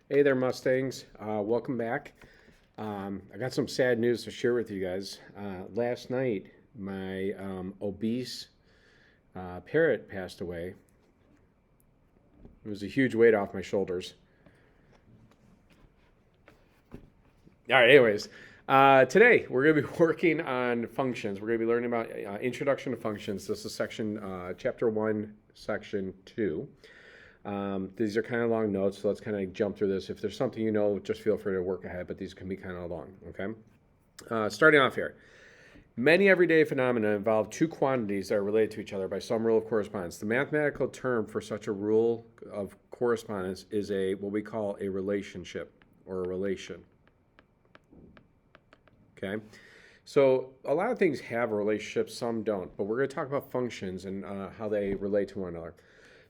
Hey there, Mustangs. Welcome back. I got some sad news to share with you guys. Last night, my obese parrot passed away. It was a huge weight off my shoulders. All right, anyways, today we're going to be working on functions. We're going to be learning about introduction to functions. This is chapter 1, section 2. These are kind of long notes, so let's kind of jump through this. If there's something you know, just feel free to work ahead, but these can be kind of long, okay? Starting off here. Many everyday phenomena involve two quantities that are related to each other by some rule of correspondence. The mathematical term for such a rule of correspondence is what we call a relationship or a relation. Okay? So a lot of things have a relationship, some don't, but we're going to talk about functions and how they relate to one another.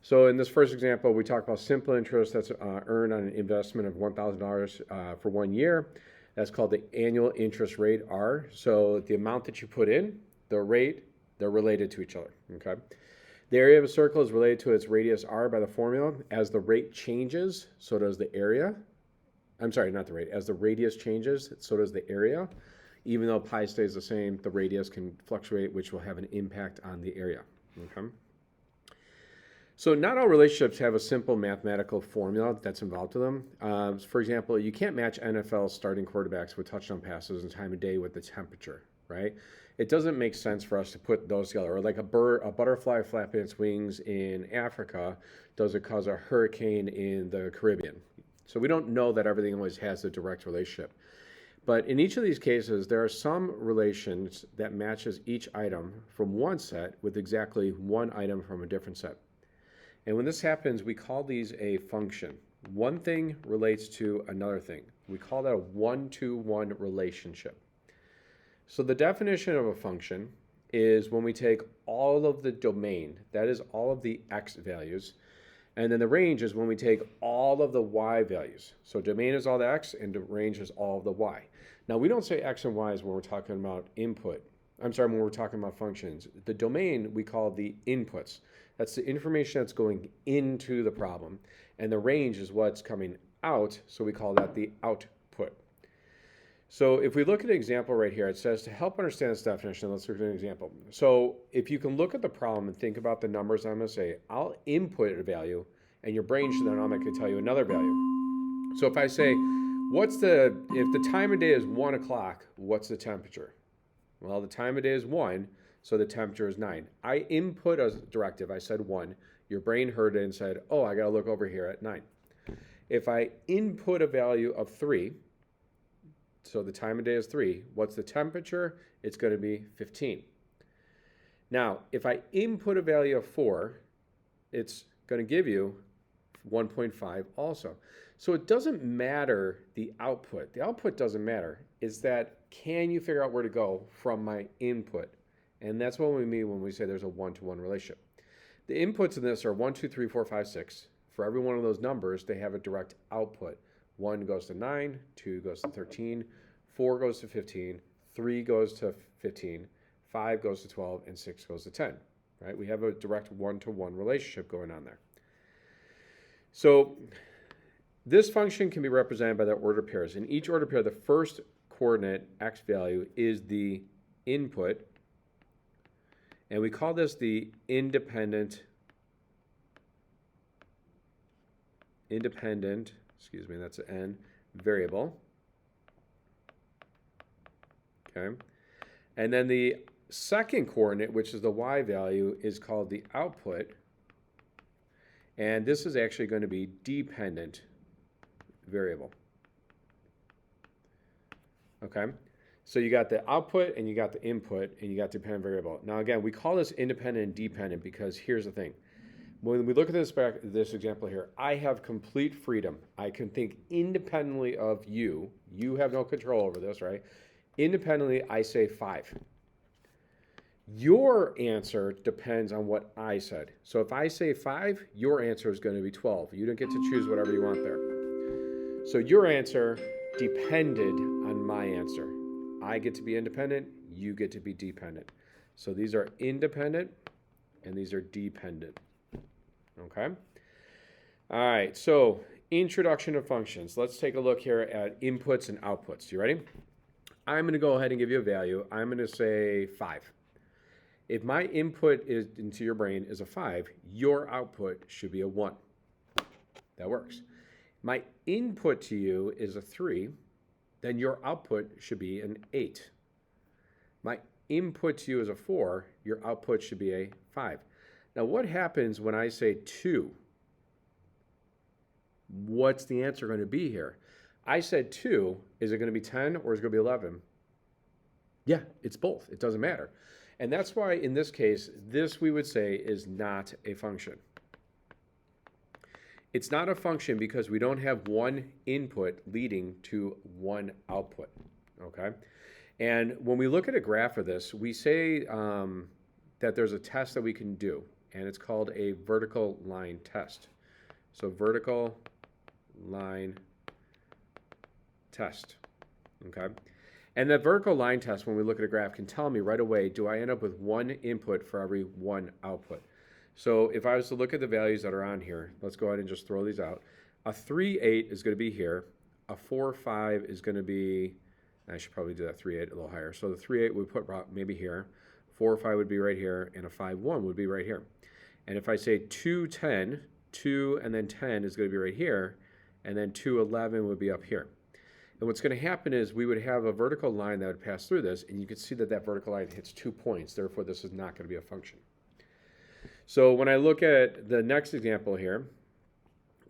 So in this first example, we talk about simple interest that's earned on an investment of $1,000 for 1 year. That's called the annual interest rate, R. So the amount that you put in, the rate, they're related to each other, okay? The area of a circle is related to its radius, R, by the formula. As the rate changes, so does the area. I'm sorry, not the rate. As the radius changes, so does the area. Even though pi stays the same, the radius can fluctuate, which will have an impact on the area, okay? So not all relationships have a simple mathematical formula that's involved to them. For example, you can't match NFL starting quarterbacks with touchdown passes and time of day with the temperature, right? It doesn't make sense for us to put those together. Or like a butterfly flapping its wings in Africa, does it cause a hurricane in the Caribbean? So we don't know that everything always has a direct relationship. But in each of these cases, there are some relations that matches each item from one set with exactly one item from a different set. And when this happens, we call these a function. One thing relates to another thing. We call that a one-to-one relationship. So the definition of a function is when we take all of the domain, that is all of the x values, and then the range is when we take all of the y values. So domain is all the x and the range is all of the y. Now we don't say x and y when we're talking about input. When we're talking about functions. The domain we call the inputs. That's the information that's going into the problem. And the range is what's coming out, so we call that the output. So if we look at an example right here, it says to help understand this definition, let's look at an example. So if you can look at the problem and think about the numbers I'm going to say, I'll input a value, and your brain should then automatically tell you another value. So if I say, if the time of day is 1 o'clock, what's the temperature? Well, the time of day is 1, so the temperature is 9. I input a directive. I said 1. Your brain heard it and said, oh, I got to look over here at 9. If I input a value of 3, so the time of day is 3, what's the temperature? It's going to be 15. Now, if I input a value of 4, it's going to give you 1.5 also. So it doesn't matter the output. The output doesn't matter. It's that can you figure out where to go from my input? And that's what we mean when we say there's a one-to-one relationship. The inputs in this are 1, 2, 3, 4, 5, 6. For every one of those numbers, they have a direct output. 1 goes to 9, 2 goes to 13, 4 goes to 15, 3 goes to 15, 5 goes to 12, and 6 goes to 10. Right? We have a direct one-to-one relationship going on there. So this function can be represented by the order pairs. In each order pair, the first coordinate, x value, is the input. And we call this the independent, that's an N, variable. Okay. And then the second coordinate, which is the y value, is called the output. And this is actually going to be dependent variable. Okay, so you got the output and you got the input and you got the dependent variable. Now again, we call this independent and dependent because here's the thing. When we look at this example here, I have complete freedom. I can think independently of you. You have no control over this, right? Independently, I say 5. Your answer depends on what I said. So if I say 5, your answer is going to be 12. You don't get to choose whatever you want there. So your answer depended on my answer. I get to be independent, you get to be dependent. So these are independent and these are dependent. Okay? All right, so Introduction to functions. Let's take a look here at inputs and outputs. You ready? I'm going to go ahead and give you a value. I'm going to say 5. If my input is into your brain is a 5, your output should be a 1. That works. My input to you is a 3, then your output should be an 8. My input to you is a 4, your output should be a 5. Now what happens when I say 2? What's the answer going to be here? I said 2, is it going to be 10 or is it going to be 11? Yeah, it's both. It doesn't matter. And that's why in this case, this we would say is not a function. It's not a function because we don't have one input leading to one output, okay? And when we look at a graph of this, we say that there's a test that we can do, and it's called a vertical line test. So vertical line test, okay? And that vertical line test, when we look at a graph, can tell me right away, do I end up with one input for every one output? So if I was to look at the values that are on here, let's go ahead and just throw these out. A 3, 8 is going to be here. A 4, 5 is going to be, I should probably do that 3, 8 a little higher. So the 3, 8 would put maybe here. 4, 5 would be right here, and a 5, 1 would be right here. And if I say 2, 10, 2 and then 10 is going to be right here, and then 2, 11 would be up here. And what's going to happen is we would have a vertical line that would pass through this, and you can see that that vertical line hits 2 points. Therefore, this is not going to be a function. So when I look at the next example here,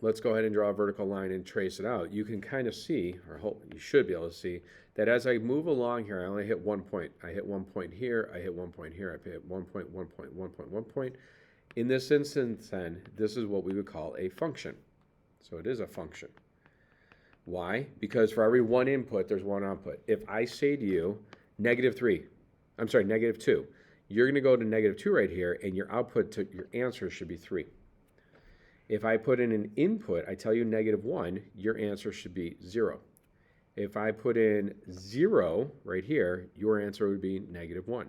let's go ahead and draw a vertical line and trace it out. You can kind of see, or hope you should be able to see, that as I move along here, I only hit 1 point. I hit 1 point here, I hit 1 point here, I hit 1 point, 1 point, 1 point, 1 point. In this instance, then, this is what we would call a function. So it is a function. Why? Because for every one input, there's one output. If I say to you, -2, you're going to go to -2 right here, and your output to your answer should be 3. If I put in an input, I tell you -1, your answer should be 0. If I put in 0 right here, your answer would be -1.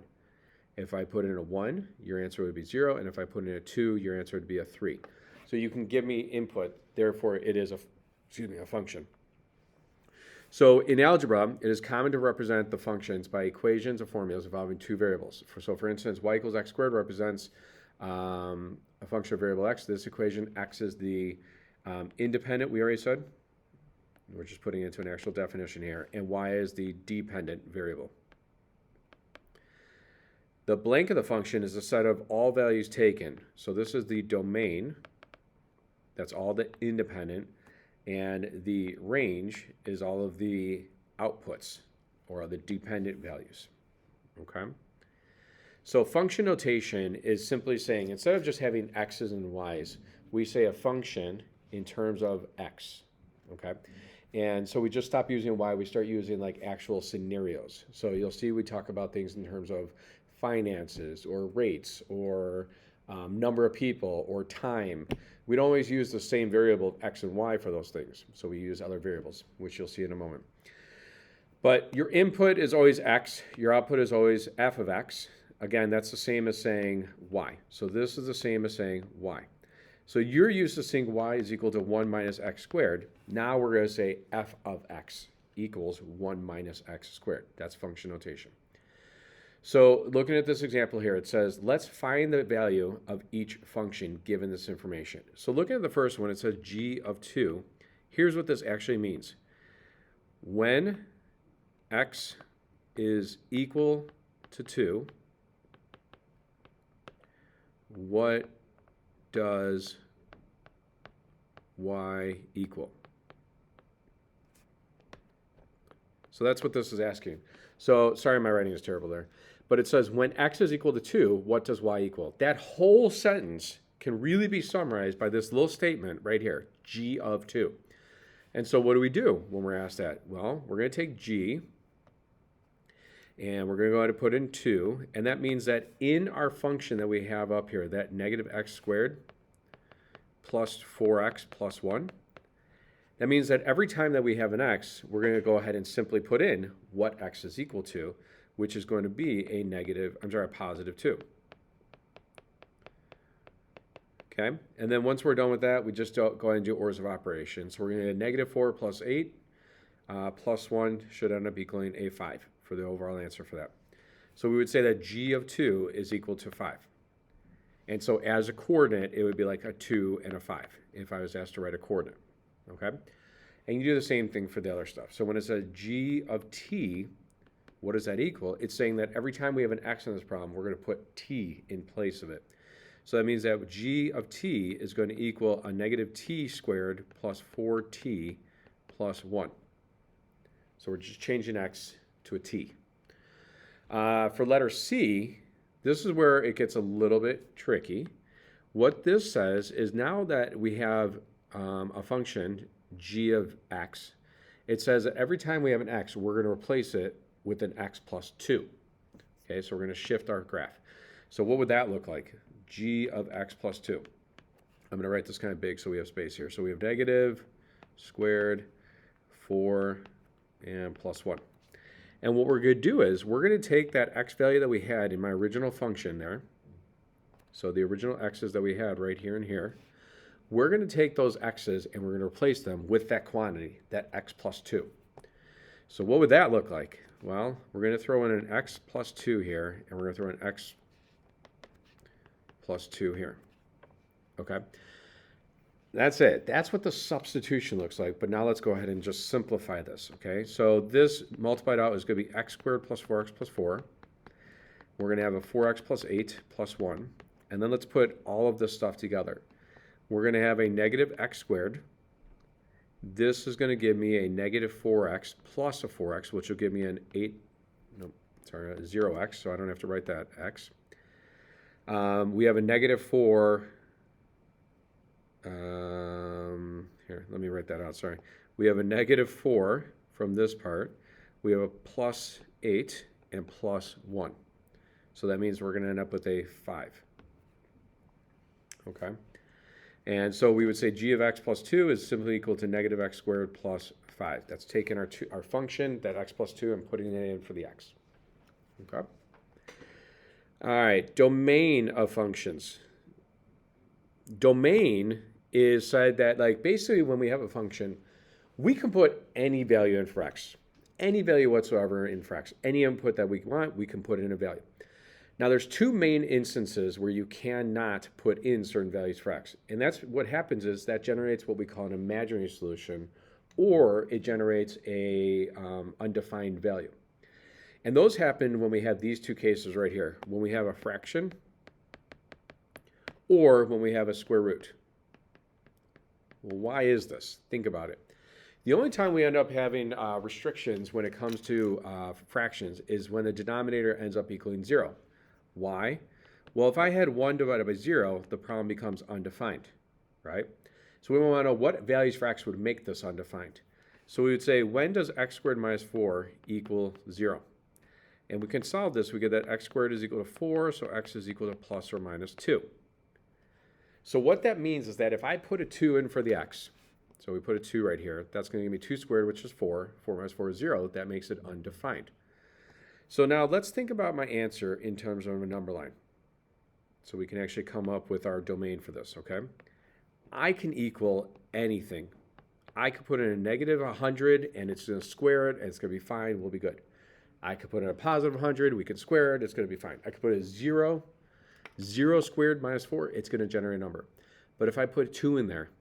If I put in a 1, your answer would be 0, and if I put in a 2, your answer would be a 3. So you can give me input, therefore it is a function. So in algebra, it is common to represent the functions by equations or formulas involving two variables. So for instance, y equals x squared represents a function of variable x. This equation, x is the independent, we already said. We're just putting it into an actual definition here. And y is the dependent variable. The blank of the function is the set of all values taken. So this is the domain. That's all the independent. And the range is all of the outputs, or the dependent values, okay? So function notation is simply saying, instead of just having x's and y's, we say a function in terms of x, okay? And so we just stop using y, we start using like actual scenarios. So you'll see we talk about things in terms of finances, or rates, or number of people, or time. We don't always use the same variable x and y for those things. So we use other variables, which you'll see in a moment. But your input is always x. Your output is always f of x. Again, that's the same as saying y. So this is the same as saying y. So you're used to saying y is equal to 1 minus x squared. Now we're going to say f of x equals 1 minus x squared. That's function notation. So looking at this example here, it says, let's find the value of each function given this information. So looking at the first one, it says g of 2. Here's what this actually means. When x is equal to 2, what does y equal? So that's what this is asking. So sorry, my writing is terrible there. But it says, when x is equal to 2, what does y equal? That whole sentence can really be summarized by this little statement right here, g of 2. And so what do we do when we're asked that? Well, we're going to take g, and we're going to go ahead and put in 2. And that means that in our function that we have up here, that negative x squared plus 4x plus 1, that means that every time that we have an x, we're going to go ahead and simply put in what x is equal to, which is going to be a positive 2. Okay, and then once we're done with that, we just go ahead and do orders of operations. So we're going to get -4 plus 8 plus 1 should end up equaling a 5 for the overall answer for that. So we would say that g of 2 is equal to 5. And so as a coordinate, it would be like a 2 and a 5 if I was asked to write a coordinate. Okay? And you do the same thing for the other stuff. So when it says g of t, what does that equal? It's saying that every time we have an x in this problem, we're going to put t in place of it. So that means that g of t is going to equal a negative t squared plus 4t plus 1. So we're just changing x to a t. For letter C, this is where it gets a little bit tricky. What this says is now that we have a function, g of x, it says that every time we have an x, we're going to replace it with an x plus 2. Okay, so we're going to shift our graph. So what would that look like? G of x plus 2. I'm going to write this kind of big so we have space here. So we have negative squared 4 and plus 1. And what we're going to do is we're going to take that x value that we had in my original function there. So the original x's that we had right here and here. We're going to take those x's and we're going to replace them with that quantity, that x plus 2. So what would that look like? Well, we're going to throw in an x plus 2 here, and we're going to throw an x plus 2 here. Okay? That's it. That's what the substitution looks like. But now let's go ahead and just simplify this. Okay? So this multiplied out is going to be x squared plus 4x plus 4. We're going to have a 4x plus 8 plus 1. And then let's put all of this stuff together. We're going to have a negative x squared. This is going to give me a negative 4x plus a 4x, which will give me an 0x, so I don't have to write that x. We have a negative 4. Here, let me write that out, sorry. We have a negative 4 from this part. We have a plus 8 and plus 1. So that means we're going to end up with a 5. Okay? And so we would say g of x plus 2 is simply equal to negative x squared plus 5. That's taking our function, that x plus 2, and putting it in for the x. Okay? All right, domain of functions. Domain is said that, like, basically when we have a function, we can put any value in for x. Any value whatsoever in for x. Any input that we want, we can put in a value. Now, there's two main instances where you cannot put in certain values for x. And that's what happens is that generates what we call an imaginary solution, or it generates a undefined value. And those happen when we have these two cases right here, when we have a fraction or when we have a square root. Well, why is this? Think about it. The only time we end up having restrictions when it comes to fractions is when the denominator ends up equaling 0. Why? Well, if I had 1 divided by 0, the problem becomes undefined, right? So we want to know what values for x would make this undefined. So we would say, when does x squared minus 4 equal 0? And we can solve this. We get that x squared is equal to 4, so x is equal to plus or minus 2. So what that means is that if I put a 2 in for the x, so we put a 2 right here, that's going to give me 2 squared, which is 4. 4 minus 4 is 0. That makes it undefined. So now let's think about my answer in terms of a number line. So we can actually come up with our domain for this, okay? I can equal anything. I could put in a negative 100 and it's going to square it and it's going to be fine, we'll be good. I could put in a positive 100, we can square it, it's going to be fine. I could put a 0, 0 squared minus 4, it's going to generate a number. But if I put 2 in there,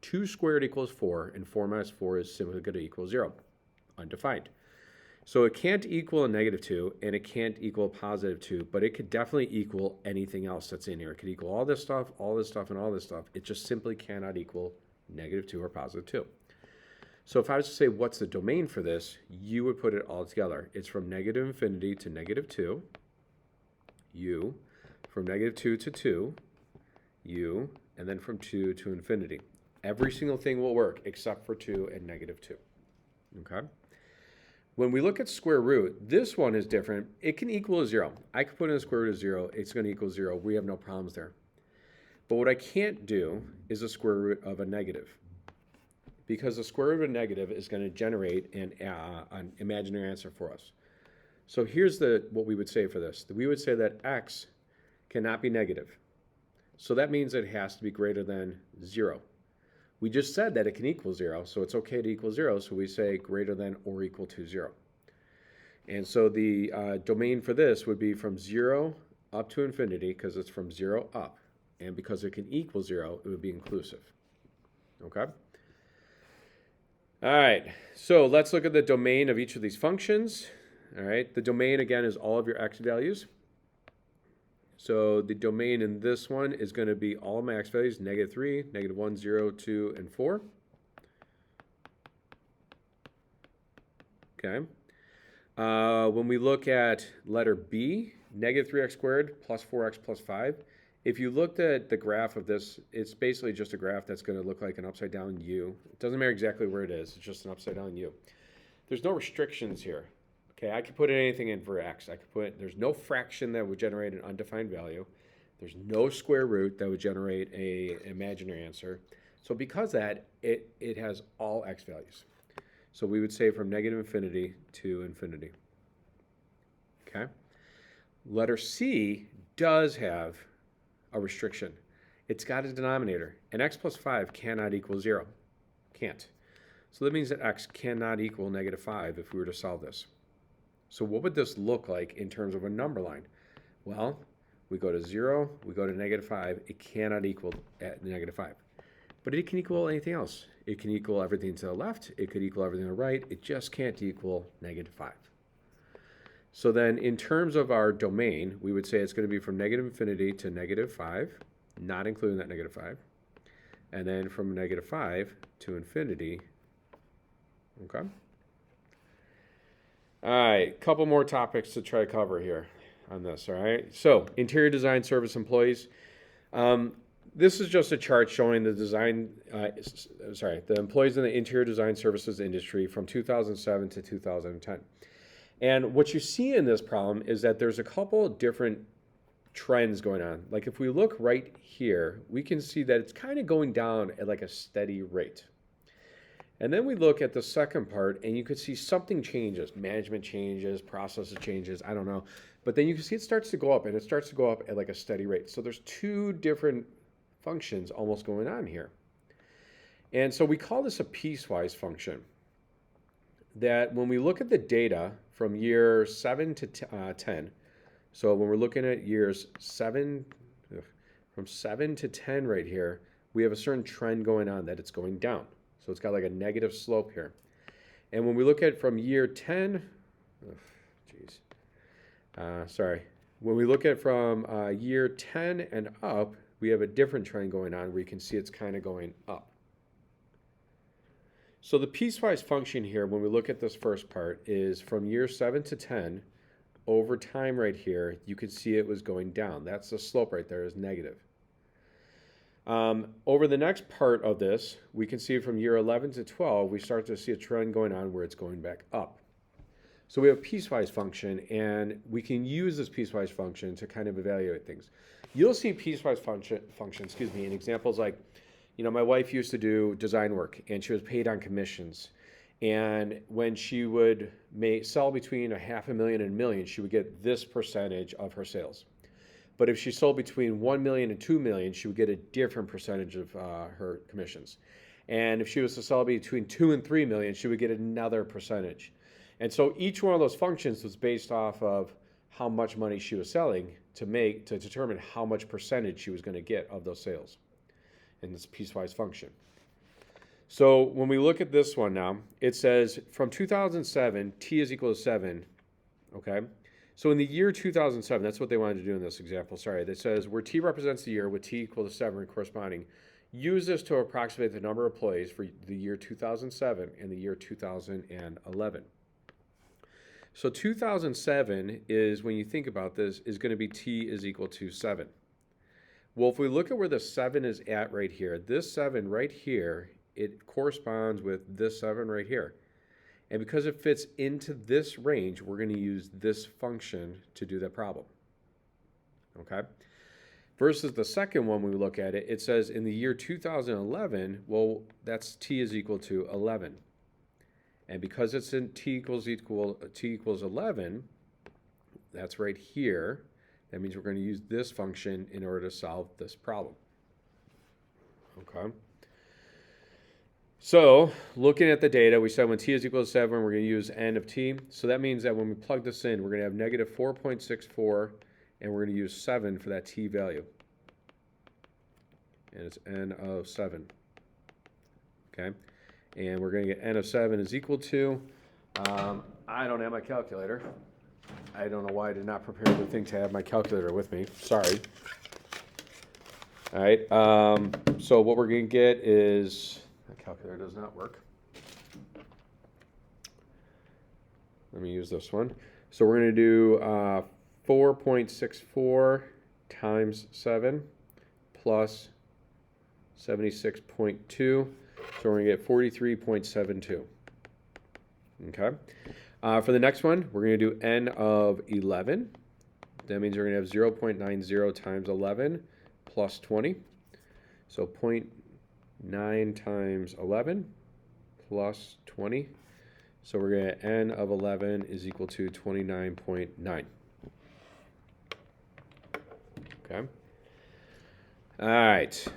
2 squared equals 4 and 4 minus 4 is simply going to equal 0, undefined. So it can't equal a negative 2, and it can't equal a positive 2, but it could definitely equal anything else that's in here. It could equal all this stuff, and all this stuff. It just simply cannot equal negative 2 or positive 2. So if I was to say what's the domain for this, you would put it all together. It's from negative infinity to negative 2, u, from negative 2 to 2, u, and then from 2 to infinity. Every single thing will work except for 2 and negative 2. Okay? When we look at square root, this one is different. It can equal a 0. I could put in a square root of 0. It's going to equal 0. We have no problems there. But what I can't do is a square root of a negative, because the square root of a negative is going to generate an imaginary answer for us. So here's what we would say for this. We would say that x cannot be negative. So that means it has to be greater than 0. We just said that it can equal 0, so it's okay to equal 0, so we say greater than or equal to 0. And so the domain for this would be from 0 up to infinity, because it's from 0 up. And because it can equal 0, it would be inclusive. Okay? All right, so let's look at the domain of each of these functions. All right, the domain, again, is all of your x values. So the domain in this one is going to be all my x values, -3, -1, 0, 2, and 4. Okay. When we look at letter B, -3x squared plus 4x plus 5, if you looked at the graph of this, it's basically just a graph that's going to look like an upside down U. It doesn't matter exactly where it is. It's just an upside down U. There's no restrictions here. Okay, I could put anything in for x. There's no fraction that would generate an undefined value. There's no square root that would generate an imaginary answer. So because of that, it has all x values. So we would say from -infinity to infinity. Okay. Letter C does have a restriction. It's got a denominator, and x plus 5 cannot equal 0. Can't. So that means that x cannot equal -5 if we were to solve this. So what would this look like in terms of a number line? Well, we go to 0, we go to -5. It cannot equal at -5. But it can equal anything else. It can equal everything to the left. It could equal everything to the right. It just can't equal -5. So then in terms of our domain, we would say it's going to be from -infinity to -5, not including that -5. And then from -5 to infinity. Okay. All right, couple more topics to try to cover here on this, all right? So interior design service employees. This is just a chart showing the the employees in the interior design services industry from 2007 to 2010. And what you see in this problem is that there's a couple of different trends going on. Like if we look right here, we can see that it's kind of going down at like a steady rate. And then we look at the second part, and you can see something changes. Management changes, processes changes, I don't know. But then you can see it starts to go up, and it starts to go up at like a steady rate. So there's two different functions almost going on here. And so we call this a piecewise function. That when we look at the data from year 7 to 10, so when we're looking at years from 7 to 10 right here, we have a certain trend going on that it's going down. So it's got like a negative slope here. And when we look at from year 10, when we look at from year 10 and up, we have a different trend going on where you can see it's kind of going up. So the piecewise function here, when we look at this first part, is from year 7 to 10, over time right here, you can see it was going down. That's the slope right there is negative. Over the next part of this, we can see from year 11 to 12, we start to see a trend going on where it's going back up. So we have a piecewise function, and we can use this piecewise function to kind of evaluate things. You'll see piecewise function, in examples like, my wife used to do design work, and she was paid on commissions. And when she would sell between $500,000 and $1 million, she would get this percentage of her sales. But if she sold between $1 million and $2 million, she would get a different percentage of her commissions. And if she was to sell between $2 and $3 million, she would get another percentage. And so each one of those functions was based off of how much money she was selling to determine how much percentage she was going to get of those sales in this piecewise function. So when we look at this one now, it says from 2007, t is equal to 7, okay? So in the year 2007, that's what they wanted to do in this example, that says where t represents the year with t equal to 7 corresponding, use this to approximate the number of employees for the year 2007 and the year 2011. So 2007 is, when you think about this, is going to be t is equal to 7. Well, if we look at where the 7 is at right here, this 7 right here, it corresponds with this 7 right here. And because it fits into this range, we're going to use this function to do that problem. Okay? Versus the second one, when we look at it, it says in the year 2011, well, that's t is equal to 11. And because it's in t equals 11, that's right here, That means we're going to use this function in order to solve this problem. Okay. So looking at the data, we said when t is equal to 7, we're going to use n of t. So that means that when we plug this in, we're going to have negative 4.64, and we're going to use 7 for that t value. And it's n of 7. Okay. And we're going to get n of 7 is equal to, I don't have my calculator. I don't know why I did not prepare the thing to have my calculator with me. Sorry. All right. So what we're going to get is, the calculator does not work. Let me use this one. So we're going to do 4.64 times 7 plus 76.2. So we're going to get 43.72. Okay. For the next one, we're going to do n of 11. That means we're going to have 0.90 times 11 plus 20. So 0.9 times 11 plus 20. So we're going to get n of 11 is equal to 29.9. Okay. All right.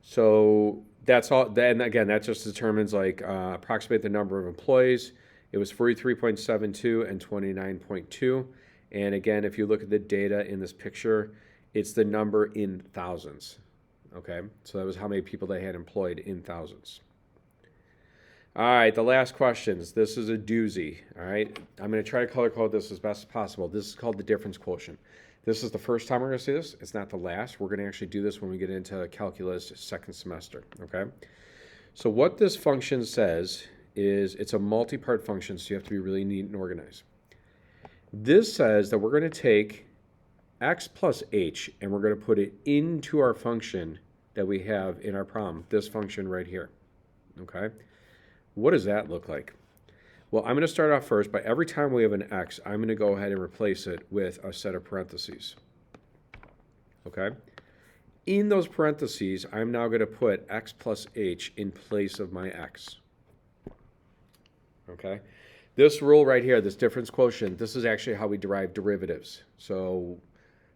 So that's all. Then again, that just determines like approximate the number of employees. It was 43.72 and 29.2. And again, if you look at the data in this picture, it's the number in thousands. Okay, so that was how many people they had employed in thousands. All right, the last questions. This is a doozy. All right, I'm going to try to color code this as best as possible. This is called the difference quotient. This is the first time we're going to see this. It's not the last. We're going to actually do this when we get into calculus second semester. Okay, so what this function says is it's a multi-part function, so you have to be really neat and organized. This says that we're going to take x plus h and we're going to put it into our function that we have in our problem, this function right here. Okay, what does that look like? Well, I'm going to start off first by every time we have an x, I'm going to go ahead and replace it with a set of parentheses. Okay, in those parentheses, I'm now going to put x plus h in place of my x. Okay, this rule right here, this difference quotient, this is actually how we derive derivatives. So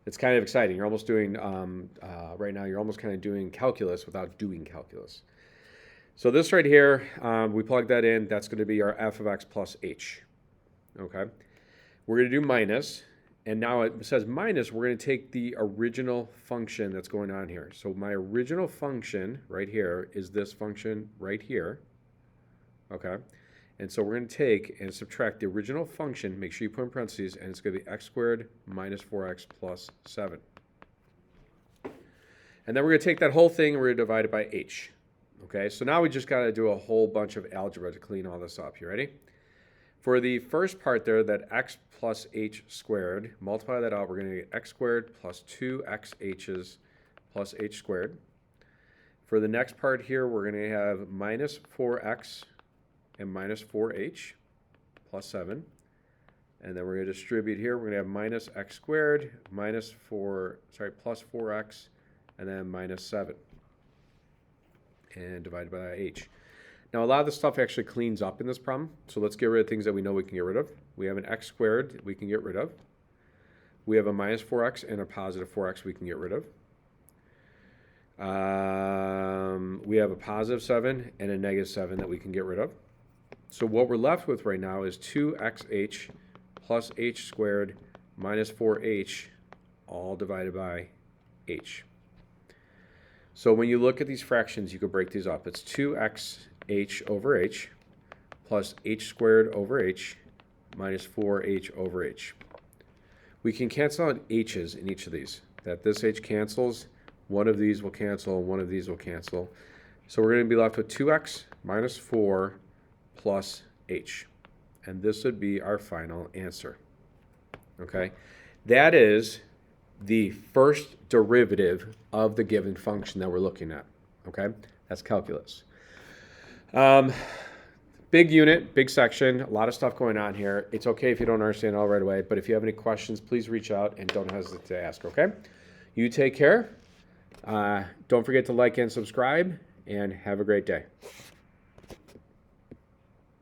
it's kind of exciting. You're almost doing, right now, you're almost kind of doing calculus without doing calculus. So this right here, we plug that in. That's going to be our f of x plus h. Okay, we're going to do minus, and now it says minus. We're going to take the original function that's going on here. So my original function right here is this function right here. Okay. And so we're going to take and subtract the original function, make sure you put in parentheses, and it's going to be x squared minus 4x plus 7. And then we're going to take that whole thing and we're going to divide it by h. Okay, so now we just got to do a whole bunch of algebra to clean all this up. You ready? For the first part there, that x plus h squared, multiply that out, we're going to get x squared plus 2xh's plus h squared. For the next part here, we're going to have minus 4x and minus 4h plus 7. And then we're going to distribute here. We're going to have minus x squared plus 4x, and then minus 7. And divided by h. Now, a lot of this stuff actually cleans up in this problem. So let's get rid of things that we know we can get rid of. We have an x squared that we can get rid of. We have a minus 4x and a positive 4x we can get rid of. We have a positive 7 and a negative 7 that we can get rid of. So what we're left with right now is 2xh plus h squared minus 4h, all divided by h. So when you look at these fractions, you can break these up. It's 2xh over h plus h squared over h minus 4h over h. We can cancel out h's in each of these. That this h cancels, one of these will cancel, and one of these will cancel. So we're going to be left with 2x minus 4 plus h. And this would be our final answer. Okay? That is the first derivative of the given function that we're looking at. Okay? That's calculus. Big unit, big section, a lot of stuff going on here. It's okay if you don't understand it all right away, but if you have any questions, please reach out and don't hesitate to ask, okay? You take care. Don't forget to like and subscribe, and have a great day.